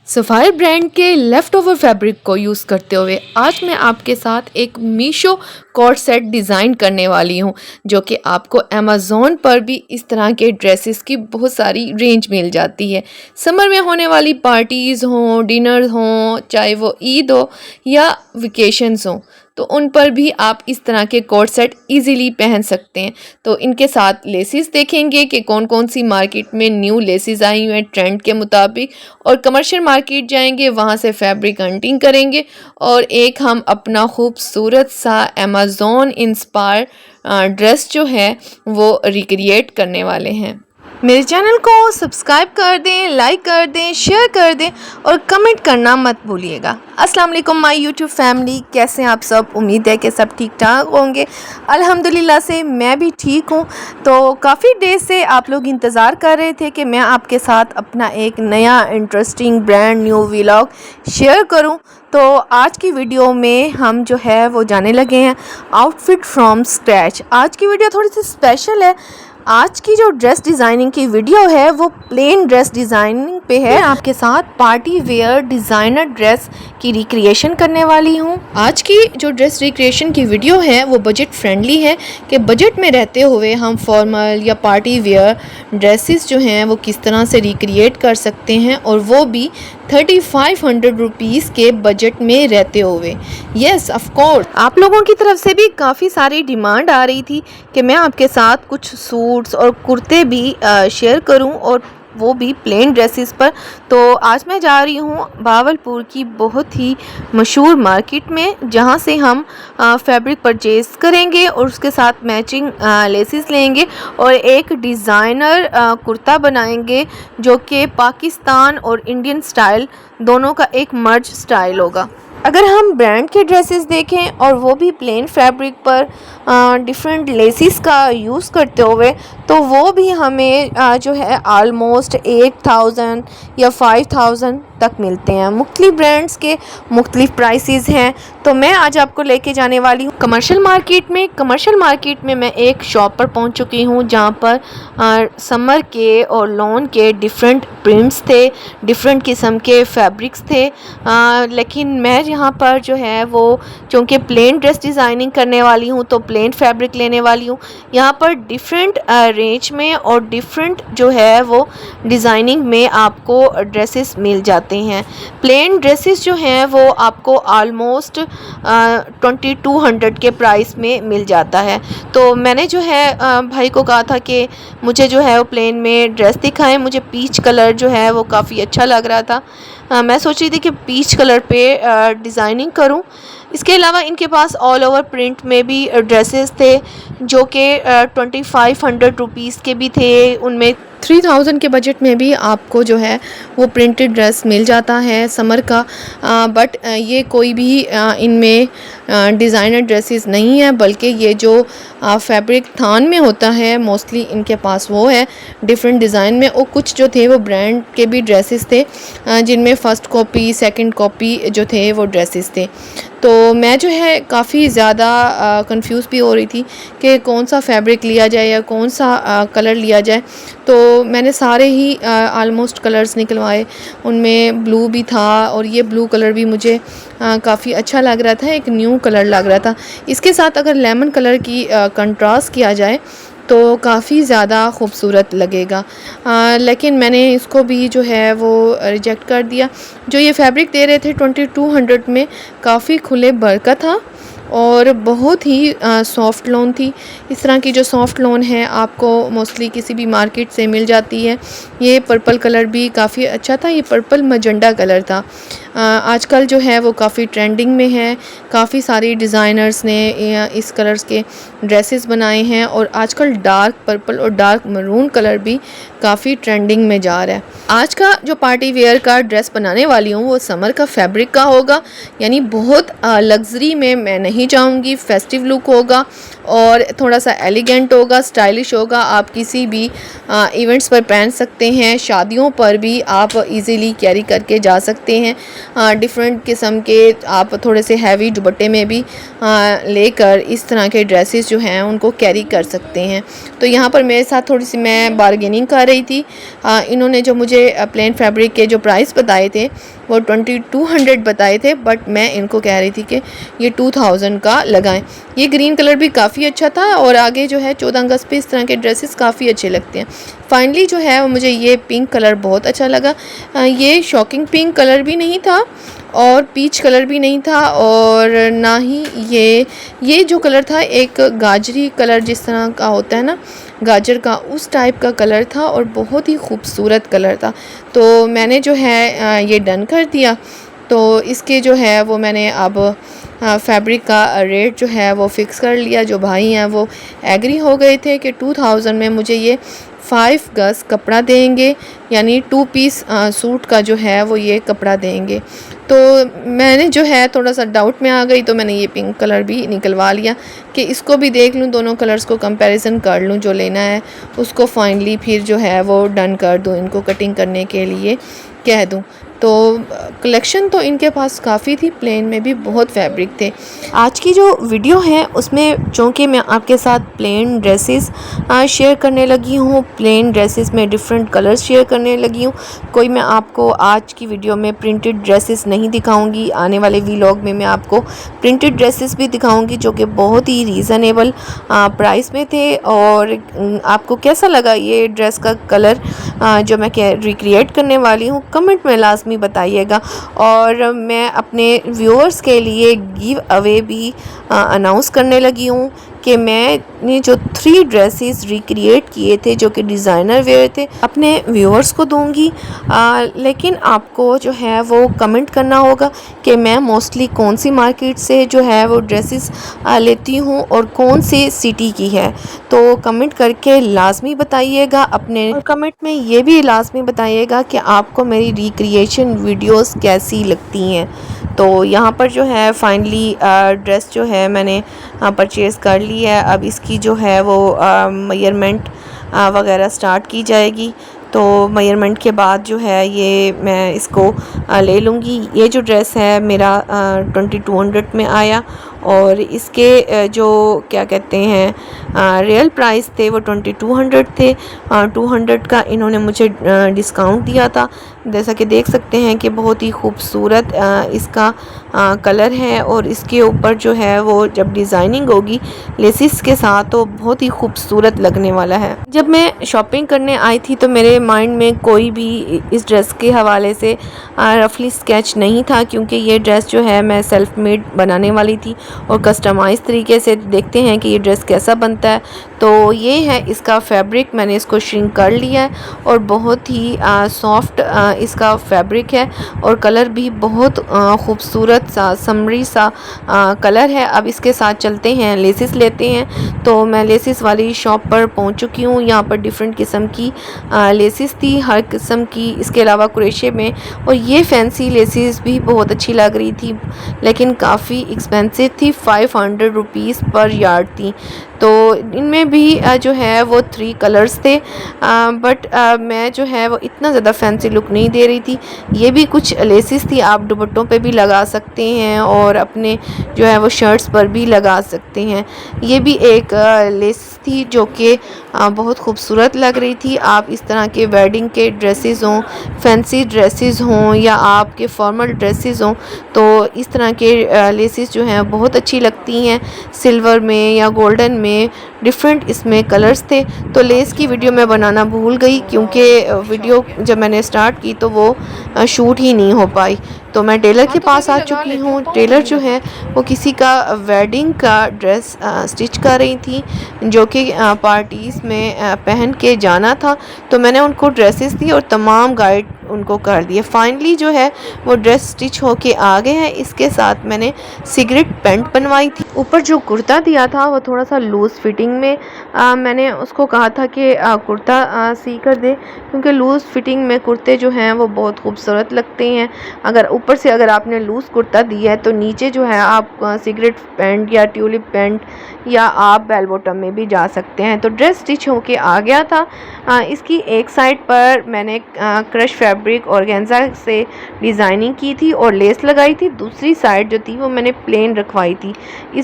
Sapphire brand के left over fabric को use करते हुए आज मैं आपके साथ एक मीशो कॉर्ड सेट डिज़ाइन करने वाली हूँ, जो कि आपको अमेज़ॉन पर भी इस तरह के ड्रेसेस की बहुत सारी रेंज मिल जाती है। समर में होने वाली पार्टीज़ हों, डिनर हों, चाहे वो ईद हो या वेकेशंस हों, तो उन पर भी आप इस तरह के कॉर्ड सेट इजीली पहन सकते हैं। तो इनके साथ लेसिस देखेंगे कि कौन कौन सी मार्केट में न्यू लेसिस आई हुई हैं ट्रेंड के मुताबिक, और कमर्शियल मार्केट जाएंगे, वहाँ से फैब्रिक हंटिंग करेंगे और एक हम अपना खूबसूरत सा अमेज़ॉन इंस्पायर ड्रेस जो है वो रिक्रिएट करने वाले हैं। मेरे चैनल को सब्सक्राइब कर दें, लाइक कर दें, शेयर कर दें और कमेंट करना मत भूलिएगा। अस्सलाम वालेकुम माय यूट्यूब फैमिली, कैसे हैं आप सब? उम्मीद है कि सब ठीक ठाक होंगे। अल्हम्दुलिल्लाह से मैं भी ठीक हूँ। तो काफ़ी देर से आप लोग इंतज़ार कर रहे थे कि मैं आपके साथ अपना एक नया interesting brand new vlog share करूँ। तो आज की वीडियो में हम जो है वो जाने लगे हैं आउटफिट फ्रॉम स्क्रैच। आज की वीडियो थोड़ी सी स्पेशल है। आज की जो ड्रेस डिज़ाइनिंग की वीडियो है वो प्लेन ड्रेस डिज़ाइनिंग पे है। मैं आपके साथ पार्टी वेयर डिज़ाइनर ड्रेस की रिक्रिएशन करने वाली हूँ। आज की जो ड्रेस रिक्रिएशन की वीडियो है वो बजट फ्रेंडली है कि बजट में रहते हुए हम फॉर्मल या पार्टी वेयर ड्रेसेस जो हैं वो किस तरह से रिक्रिएट कर सकते हैं, और वो भी 3500 रुपीज़ के बजट में रहते हुए। येस ऑफ कोर्स, आप लोगों की तरफ से भी काफ़ी सारी डिमांड आ रही थी कि मैं आपके साथ कुछ सूट्स और कुर्ते भी शेयर करूं, और वो भी प्लेन ड्रेसेस पर। तो आज मैं जा रही हूँ भावलपुर की बहुत ही मशहूर मार्केट में, जहाँ से हम फैब्रिक परचेज़ करेंगे और उसके साथ मैचिंग लेसिस लेंगे और एक डिज़ाइनर कुर्ता बनाएंगे, जो कि पाकिस्तान और इंडियन स्टाइल दोनों का एक मर्ज स्टाइल होगा। अगर हम ब्रांड के ड्रेसेस देखें और वो भी प्लेन फैब्रिक पर डिफरेंट लेसिस का यूज़ करते हुए, तो वो भी हमें जो है आलमोस्ट 8000 या 5000 तक मिलते हैं। मुख्तलिफ ब्रांड्स के मुख्तलिफ प्राइसेस हैं। तो मैं आज आपको लेके जाने वाली हूँ कमर्शियल मार्केट में। कमर्शियल मार्केट में मैं एक शॉप पर पहुँच चुकी हूँ, जहाँ पर समर के और लॉन के डिफरेंट प्रिंट्स थे, डिफरेंट किस्म के फैब्रिक्स थे। लेकिन मैं यहाँ पर जो है वो चूँकि प्लेन ड्रेस डिज़ाइनिंग करने वाली हूँ तो प्लेन फैब्रिक लेने वाली हूँ। यहाँ पर डिफरेंट रेंज में और डिफरेंट जो है वो डिज़ाइनिंग में आपको ड्रेसेस मिल जाते हैं। प्लेन ड्रेसेस जो हैं वो आपको आलमोस्ट 2200 के प्राइस में मिल जाता है। तो मैंने जो है भाई को कहा था कि मुझे जो है वो प्लेन में ड्रेस दिखाएं। मुझे पीच कलर जो है वो काफ़ी अच्छा लग रहा था। मैं सोच रही थी कि पीच कलर पे डिज़ाइनिंग करूं। इसके अलावा इनके पास ऑल ओवर प्रिंट में भी ड्रेसेस थे, जो कि 2500 रुपीज़ के भी थे। उनमें 3000 के बजट में भी आपको जो है वो प्रिंटेड ड्रेस मिल जाता है समर का। बट ये कोई भी इनमें डिज़ाइनर ड्रेसेस नहीं है, बल्कि ये जो फैब्रिक थान में होता है मोस्टली इनके पास वो है डिफरेंट डिज़ाइन में। और कुछ जो थे वो ब्रांड के भी ड्रेसेस थे, जिनमें फ़र्स्ट कॉपी सेकंड कॉपी जो थे वो ड्रेसेस थे। तो मैं जो है काफ़ी ज़्यादा कंफ्यूज भी हो रही थी कि कौन सा फैब्रिक लिया जाए या कौन सा कलर लिया जाए। तो मैंने सारे ही आलमोस्ट कलर्स निकलवाए। उनमें ब्लू भी था और ये ब्लू कलर भी मुझे काफ़ी अच्छा लग रहा था, एक न्यू कलर लग रहा था। इसके साथ अगर लेमन कलर की कंट्रास्ट किया जाए तो काफ़ी ज़्यादा खूबसूरत लगेगा। लेकिन मैंने इसको भी जो है वो रिजेक्ट कर दिया। जो ये फैब्रिक दे रहे थे 2200 में, काफ़ी खुले बरकत था और बहुत ही सॉफ्ट लॉन थी। इस तरह की जो सॉफ्ट लॉन है आपको मोस्टली किसी भी मार्केट से मिल जाती है। ये पर्पल कलर भी काफ़ी अच्छा था, ये पर्पल मजेंडा कलर था। आजकल जो है वो काफ़ी ट्रेंडिंग में है। काफ़ी सारी डिज़ाइनर्स ने इस कलर्स के ड्रेसेस बनाए हैं, और आजकल डार्क पर्पल और डार्क मरून कलर भी काफ़ी ट्रेंडिंग में जा रहा है। आज का जो पार्टी वेयर का ड्रेस बनाने वाली हूँ वो समर का फैब्रिक का होगा, यानी बहुत लग्जरी में मैं नहीं जाऊँगी। फेस्टिव लुक होगा और थोड़ा सा एलिगेंट होगा, स्टाइलिश होगा। आप किसी भी इवेंट्स पर पहन सकते हैं, शादियों पर भी आप इजीली कैरी करके जा सकते हैं। डिफरेंट किस्म के आप थोड़े से हैवी दुपट्टे में भी लेकर इस तरह के ड्रेसेस जो हैं उनको कैरी कर सकते हैं। तो यहाँ पर मेरे साथ थोड़ी सी मैं बारगेनिंग कर रही थी। इन्होंने जो मुझे प्लेन फैब्रिक के जो प्राइस बताए थे वो 2200 बताए थे, बट मैं इनको कह रही थी कि ये 2000 का लगाएं। ये ग्रीन कलर भी काफ़ी अच्छा था और आगे जो है 14 अगस्त पे इस तरह के ड्रेसेस काफ़ी अच्छे लगते हैं। फाइनली जो है वो मुझे ये पिंक कलर बहुत अच्छा लगा। ये शॉकिंग पिंक कलर भी नहीं था और पीच कलर भी नहीं था, और ना ही ये जो कलर था एक गाजरी कलर जिस तरह का होता है ना, गाजर का, उस टाइप का कलर था और बहुत ही खूबसूरत कलर था। तो मैंने जो है ये डन कर दिया। तो इसके जो है वो मैंने अब फैब्रिक का रेट जो है वो फ़िक्स कर लिया। जो भाई हैं वो एग्री हो गए थे कि 2000 में मुझे ये 5 गज़ कपड़ा देंगे, यानी 2 पीस सूट का जो है वो ये कपड़ा देंगे। तो मैंने जो है थोड़ा सा डाउट में आ गई, तो मैंने ये पिंक कलर भी निकलवा लिया कि इसको भी देख लूँ, दोनों कलर्स को कंपैरिजन कर लूँ, जो लेना है उसको फाइनली फिर जो है वो डन कर दूँ, इनको कटिंग करने के लिए कह दूँ। तो कलेक्शन तो इनके पास काफ़ी थी, प्लेन में भी बहुत फैब्रिक थे। आज की जो वीडियो है उसमें चूँकि मैं आपके साथ प्लेन ड्रेसेस शेयर करने लगी हूँ, प्लेन ड्रेसेस में डिफरेंट कलर्स शेयर करने लगी हूँ, कोई मैं आपको आज की वीडियो में प्रिंटेड ड्रेसेस नहीं दिखाऊंगी। आने वाले व्लॉग में मैं आपको प्रिंटेड ड्रेसेस भी दिखाऊंगी जो कि बहुत ही रीज़नेबल प्राइस में थे। और आपको कैसा लगा ये ड्रेस का कलर जो मैं रिक्रिएट करने वाली हूँ, कमेंट में लाजमी बताइएगा। और मैं अपने व्यूअर्स के लिए गिव अवे भी अनाउंस करने लगी हूँ कि मैंने जो 3 ड्रेसेस रिक्रिएट किए थे जो कि डिज़ाइनर वेयर थे, अपने व्यूअर्स को दूंगी। लेकिन आपको जो है वो कमेंट करना होगा कि मैं मोस्टली कौन सी मार्केट से जो है वो ड्रेसेस लेती हूँ और कौन से सिटी की है। तो कमेंट करके लाजमी बताइएगा अपने, और कमेंट में ये भी लाजमी बताइएगा कि आपको मेरी रिक्रिएशन वीडियोस कैसी लगती हैं। तो यहाँ पर जो है फाइनली ड्रेस जो है मैंने परचेज़ कर ली है। अब इसकी जो है वो मेजरमेंट वगैरह स्टार्ट की जाएगी। तो मेजरमेंट के बाद जो है ये मैं इसको ले लूँगी। ये जो ड्रेस है मेरा 2200 में आया, और इसके जो क्या कहते हैं रियल प्राइस थे वो 2200 थे। 200 का इन्होंने मुझे डिस्काउंट दिया था। जैसा कि देख सकते हैं कि बहुत ही खूबसूरत इसका कलर है, और इसके ऊपर जो है वो जब डिज़ाइनिंग होगी लेसिस के साथ तो बहुत ही खूबसूरत लगने वाला है। जब मैं शॉपिंग करने आई थी तो मेरे माइंड में कोई भी इस ड्रेस के हवाले से रफली स्केच नहीं था, क्योंकि ये ड्रेस जो है मैं सेल्फ मेड बनाने वाली थी और कस्टमाइज़ तरीके से। देखते हैं कि ये ड्रेस कैसा बनता है। तो ये है इसका फैब्रिक, मैंने इसको श्रिंक कर लिया है और बहुत ही सॉफ्ट इसका फैब्रिक है, और कलर भी बहुत खूबसूरत सा समरी सा कलर है। अब इसके साथ चलते हैं, लेसिस लेते हैं। तो मैं लेसिस वाली शॉप पर पहुंच चुकी हूँ। यहाँ पर डिफरेंट किस्म की लेसिस थी, हर किस्म की, इसके अलावा क्रोशे में, और ये फैंसी लेसिस भी बहुत अच्छी लग रही थी, लेकिन काफ़ी एक्सपेंसिव थी, 500 रुपीज़ पर यार्ड थी। तो इनमें भी जो है वो 3 कलर्स थे, बट मैं जो है वो इतना ज़्यादा फैंसी लुक नहीं दे रही थी। ये भी कुछ लेसिस थी, आप दुपट्टों पे भी लगा सकते हैं और अपने जो है वो शर्ट्स पर भी लगा सकते हैं। ये भी एक लेस थी जो कि बहुत खूबसूरत लग रही थी। आप इस तरह के वेडिंग के ड्रेसेस हों, फैंसी ड्रेसेस हों, या आपके फॉर्मल ड्रेसेस हों, तो इस तरह के लेसेस जो हैं बहुत अच्छी लगती हैं। सिल्वर में या गोल्डन में डिफरेंट इसमें कलर्स थे। तो लेस की वीडियो मैं बनाना भूल गई, क्योंकि वीडियो जब मैंने स्टार्ट की तो वो शूट ही नहीं हो पाई। तो मैं टेलर के पास आ चुकी हूँ। टेलर जो है वो किसी का वेडिंग का ड्रेस स्टिच कर रही थी, जो कि पार्टीज़ में पहन के जाना था। तो मैंने उनको ड्रेसेस दी और तमाम गाइड उनको कर दिए। फाइनली जो है वो ड्रेस स्टिच होके आ गए हैं। इसके साथ मैंने सिगरेट पैंट बनवाई थी। ऊपर जो कुर्ता दिया था वो थोड़ा सा लूज़ फिटिंग में, मैंने उसको कहा था कि कुर्ता सी कर दे, क्योंकि लूज़ फिटिंग में कुर्ते जो हैं वो बहुत खूबसूरत लगते हैं। अगर ऊपर से अगर आपने लूज़ कुर्ता दिया है तो नीचे जो है आप सिगरेट पैंट या ट्यूलिप पैंट या आप बेल बॉटम में भी जा सकते हैं। तो ड्रेस स्टिच होके आ गया था। इसकी एक साइड पर मैंने क्रश फैब्रिक ऑर्गेन्जा से डिज़ाइनिंग की थी और लेस लगाई थी। दूसरी साइड जो थी वो मैंने प्लेन रखवाई थी।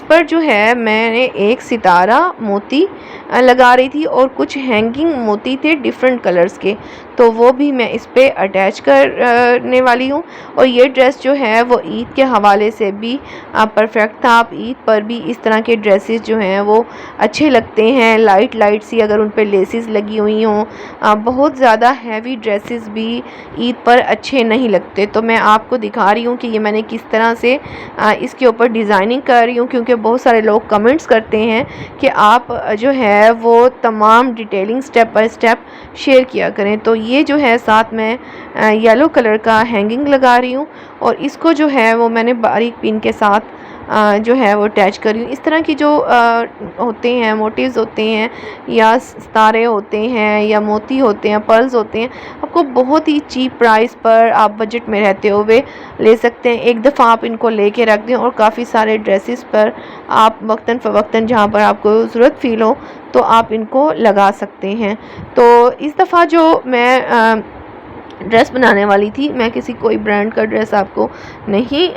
इस पर जो है मैंने एक सितारा मोती लगा रही थी और कुछ हैंगिंग मोती थे डिफरेंट कलर्स के, तो वो भी मैं इस पे अटैच करने वाली हूँ। और ये ड्रेस जो है वो ईद के हवाले से भी परफेक्ट था। आप ईद पर भी इस तरह के ड्रेसेस जो हैं वो अच्छे लगते हैं, लाइट लाइट सी अगर उन पे लेसेस लगी हुई हों। बहुत ज़्यादा हैवी ड्रेसेस भी ईद पर अच्छे नहीं लगते। तो मैं आपको दिखा रही हूँ कि ये मैंने किस तरह से इसके ऊपर डिज़ाइनिंग कर रही हूँ, क्योंकि बहुत सारे लोग कमेंट्स करते हैं कि आप जो है वो तमाम detailing step by step share किया करें। तो ये जो है साथ में येलो कलर का हैंगिंग लगा रही हूँ और इसको जो है वो मैंने बारीक पिन के साथ जो है वो अटैच कर रही हूँ। इस तरह की जो होते हैं मोटिव्स होते हैं या सितारे होते हैं या मोती होते हैं, पर्ल्स होते हैं, आपको बहुत ही चीप प्राइस पर आप बजट में रहते हुए ले सकते हैं। एक दफ़ा आप इनको लेके रख दें और काफ़ी सारे ड्रेसेस पर आप वक्तन फ़वक्तन जहाँ पर आपको ज़रूरत फ़ील हो तो आप इनको लगा सकते हैं। तो इस दफ़ा जो मैं ड्रेस बनाने वाली थी, मैं किसी कोई ब्रांड का ड्रेस आपको नहीं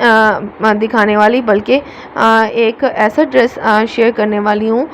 दिखाने वाली, बल्कि एक ऐसा ड्रेस शेयर करने वाली हूँ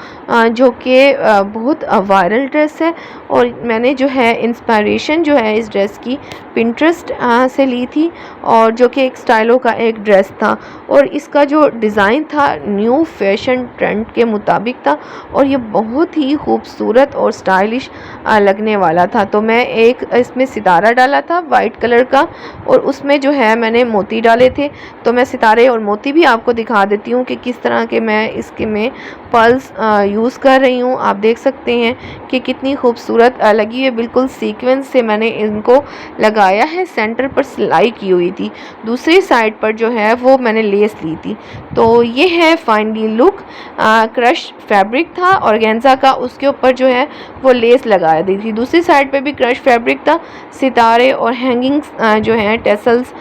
जो कि बहुत वायरल ड्रेस है। और मैंने जो है इंस्पायरेशन जो है इस ड्रेस की पिंटरेस्ट से ली थी, और जो कि एक स्टाइलो का एक ड्रेस था और इसका जो डिज़ाइन था न्यू फैशन ट्रेंड के मुताबिक था और ये बहुत ही खूबसूरत और स्टाइलिश लगने वाला था। तो मैं एक इसमें सितारा डाला था वाइट कलर का और उसमें जो है मैंने मोती डाले थे। तो मैं सितारे और मोती भी आपको दिखा देती हूँ कि किस तरह के मैं इसके में पर्ल्स यूज़ कर रही हूँ। आप देख सकते हैं कि कितनी खूबसूरत लगी है। बिल्कुल सीक्वेंस से मैंने इनको लगाया है, सेंटर पर सिलाई की हुई थी, दूसरी साइड पर जो है वो मैंने लेस ली थी। तो ये है फाइनली लुक। क्रश फैब्रिक था ऑर्गेन्जा का, उसके ऊपर जो है वो लेस लगा दी थी, दूसरी साइड पे भी क्रश फैब्रिक था, सितारे और हैंगिंग्स जो हैं टेसल्स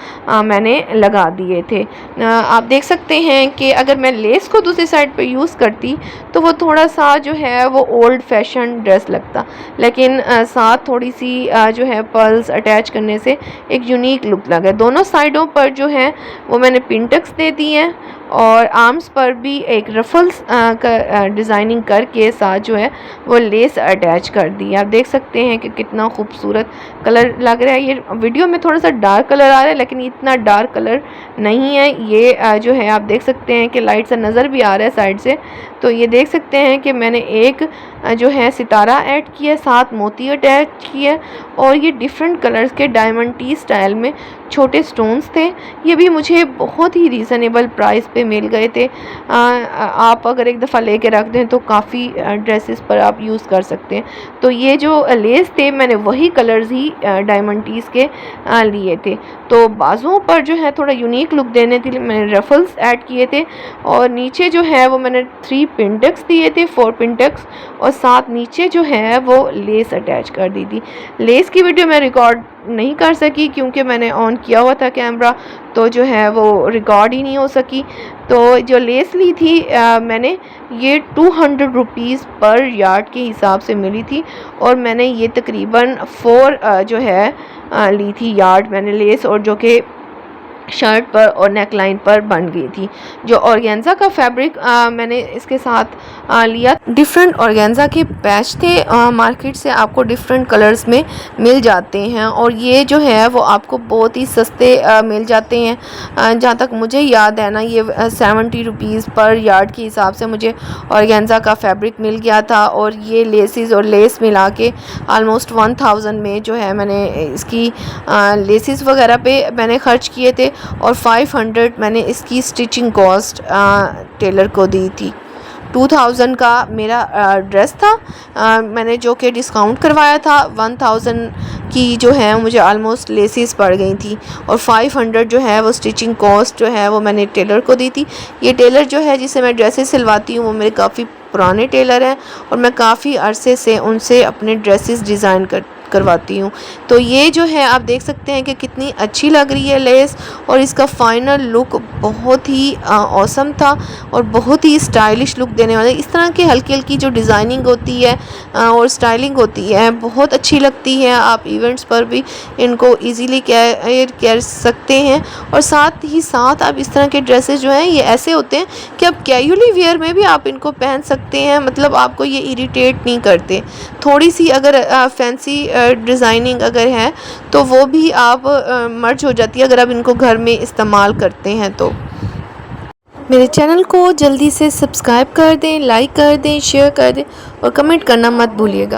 मैंने लगा दिए थे। आप देख सकते हैं कि अगर मैं लेस को दूसरी साइड पे यूज़ करती तो वो थोड़ा सा जो है वो ओल्ड फैशन ड्रेस लगता, लेकिन साथ थोड़ी सी जो है पर्ल्स अटैच करने से एक यूनिक लुक लगा। दोनों साइडों पर जो है वो मैंने पिंटक्स दे दी हैं और आर्म्स पर भी एक रफल्स का डिज़ाइनिंग करके साथ जो है वो लेस अटैच कर दी। आप देख सकते हैं कि कितना खूबसूरत कलर लग रहा है। ये वीडियो में थोड़ा सा डार्क कलर आ रहा है लेकिन इतना डार्क कलर नहीं है। ये जो है आप देख सकते हैं कि लाइट सा नज़र भी आ रहा है साइड से। तो ये देख सकते हैं कि मैंने एक जो है सितारा ऐड किया, साथ मोती अटैच किया और ये डिफरेंट कलर्स के डायमंड टी स्टाइल में छोटे स्टोन्स थे। ये भी मुझे बहुत ही रीज़नेबल प्राइस पे मिल गए थे। आप अगर एक दफ़ा लेके रख दें तो काफ़ी ड्रेसेस पर आप यूज़ कर सकते हैं। तो ये जो लेस थे मैंने वही कलर्स ही डायमंड टीज़ के लिए थे। तो बाजुओं पर जो है थोड़ा यूनिक लुक देने के लिए मैंने रफल्स ऐड किए थे और नीचे जो है वो मैंने 3 पिंटक्स दिए थे, 4 पिंटक्स, और साथ नीचे जो है वो लेस अटैच कर दी थी। लेस की वीडियो मैं रिकॉर्ड नहीं कर सकी क्योंकि मैंने ऑन किया हुआ था कैमरा, तो जो है वो रिकॉर्ड ही नहीं हो सकी। तो जो लेस ली थी मैंने ये 200 रुपीज़ पर यार्ड के हिसाब से मिली थी और मैंने ये तकरीबन 4 जो है ली थी यार्ड मैंने लेस, और जो कि शर्ट पर और नेक लाइन पर बन गई थी। जो ऑर्गेन्जा का फैब्रिक मैंने इसके साथ लिया, डिफरेंट ऑर्गेन्जा के पैच थे, मार्केट से आपको डिफरेंट कलर्स में मिल जाते हैं और ये जो है वो आपको बहुत ही सस्ते मिल जाते हैं। जहाँ तक मुझे याद है ना, ये 70 रुपीज़ पर यार्ड के हिसाब से मुझे ऑर्गेन्जा का फैब्रिक मिल गया था और ये लेसेस और लेस मिला के आलमोस्ट 1000 में जो है मैंने इसकी लेसेस वगैरह पे मैंने ख़र्च किए थे और 500 मैंने इसकी स्टिचिंग कॉस्ट टेलर को दी थी। 2000 का मेरा ड्रेस था, मैंने जो कि डिस्काउंट करवाया था 1000 की जो है मुझे आलमोस्ट लेसेस पड़ गई थी और 500 जो है वो स्टिचिंग कॉस्ट जो है वो मैंने टेलर को दी थी। ये टेलर जो है जिससे मैं ड्रेसेस सिलवाती हूँ वो मेरे काफ़ी पुराने टेलर हैं और मैं काफ़ी अरसे से उनसे अपने ड्रेसेस डिज़ाइन करवाती हूँ। तो ये जो है आप देख सकते हैं कि कितनी अच्छी लग रही है लेस, और इसका फाइनल लुक बहुत ही ऑसम था और बहुत ही स्टाइलिश लुक देने वाला। इस तरह की हल्की हल्की जो डिज़ाइनिंग होती है और स्टाइलिंग होती है बहुत अच्छी लगती है। आप इवेंट्स पर भी इनको ईजीली कैर कर सकते हैं, और साथ ही साथ आप इस तरह के ड्रेसेस जो हैं ये ऐसे होते हैं कि आप कैजुअली वेयर में भी आप इनको पहन सकते हैं, मतलब आपको ये इरिटेट नहीं करते। थोड़ी सी अगर फैंसी डिज़ाइनिंग अगर है तो वो भी आप मर्ज हो जाती है अगर आप इनको घर में इस्तेमाल करते हैं तो। मेरे चैनल को जल्दी से सब्सक्राइब कर दें, लाइक कर दें, शेयर कर दें और कमेंट करना मत भूलिएगा।